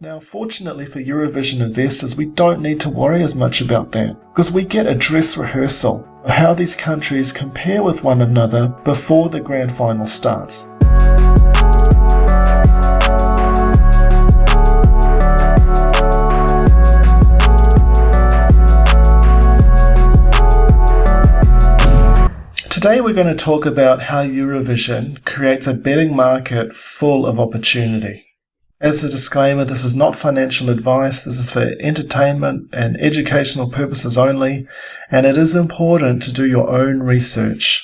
Now, fortunately for Eurovision investors, we don't need to worry as much about that, because we get a dress rehearsal of how these countries compare with one another before the grand final starts. Today we're going to talk about how Eurovision creates a betting market full of opportunity. As a disclaimer, this is not financial advice, this is for entertainment and educational purposes only, and it is important to do your own research.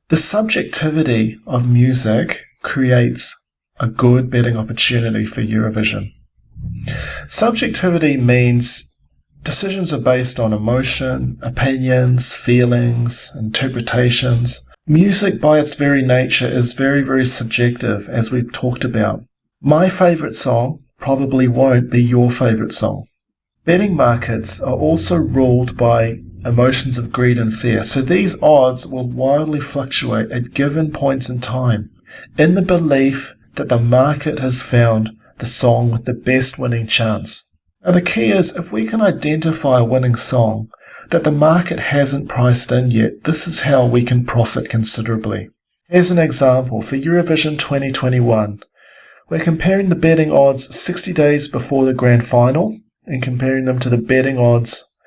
The subjectivity of music creates a good betting opportunity for Eurovision. Subjectivity means decisions are based on emotion, opinions, feelings, interpretations. Music by its very nature is very, very subjective, as we've talked about. My favourite song probably won't be your favourite song. Betting markets are also ruled by emotions of greed and fear, so these odds will wildly fluctuate at given points in time, in the belief that the market has found the song with the best winning chance. Now the key is, if we can identify a winning song that the market hasn't priced in yet, this is how we can profit considerably. Here's an example. For Eurovision 2021, we're comparing the betting odds 60 days before the grand final and comparing them to the betting odds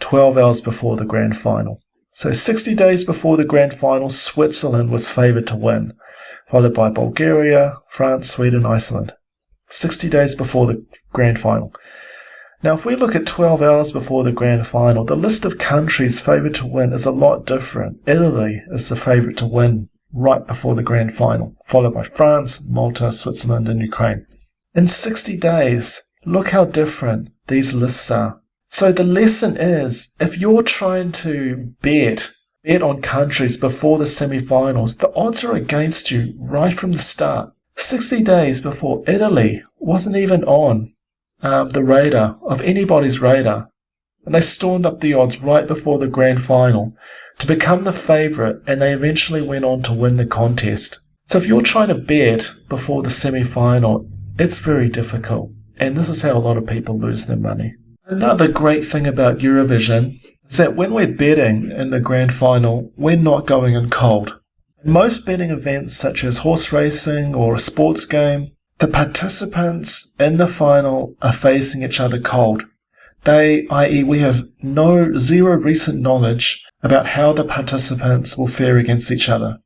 12 hours before the grand final. So 60 days before the grand final, Switzerland was favoured to win, followed by Bulgaria, France, Sweden, Iceland. 60 days before the grand final. Now, if we look at 12 hours before the grand final, the list of countries favoured to win is a lot different. Italy is the favourite to win right before the grand final, followed by France, Malta, Switzerland, and Ukraine. In 60 days, look how different these lists are. So the lesson is, if you're trying to bet on countries before the semi-finals, the odds are against you right from the start. 60 days before, Italy wasn't even on the radar of anybody's radar, and they stormed up the odds right before the grand final to become the favourite, and they eventually went on to win the contest. So if you're trying to bet before the semi-final, it's very difficult, and this is how a lot of people lose their money. Another great thing about Eurovision is that when we're betting in the grand final, we're not going in cold. In most betting events, such as horse racing or a sports game, the participants in the final are facing each other cold. I.e., we have zero recent knowledge about how the participants will fare against each other.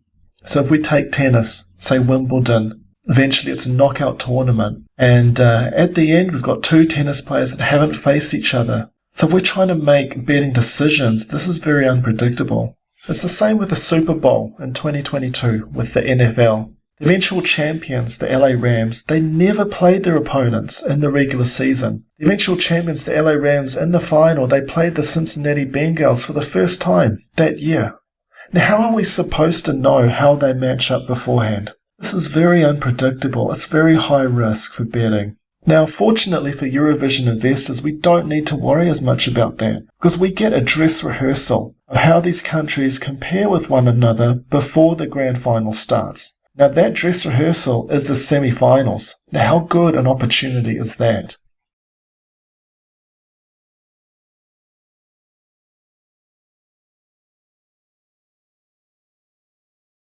So if we take tennis, say Wimbledon, eventually it's a knockout tournament, and at the end we've got two tennis players that haven't faced each other. So if we're trying to make betting decisions, this is very unpredictable. It's the same with the Super Bowl in 2022 with the NFL. The eventual champions, the LA Rams, they never played their opponents in the regular season. The eventual champions, the LA Rams, in the final, they played the Cincinnati Bengals for the first time that year. Now, how are we supposed to know how they match up beforehand? This is very unpredictable. It's very high risk for betting. Now, fortunately for Eurovision investors, we don't need to worry as much about that, because we get a dress rehearsal of how these countries compare with one another before the grand final starts. Now, that dress rehearsal is the semi-finals. Now, how good an opportunity is that?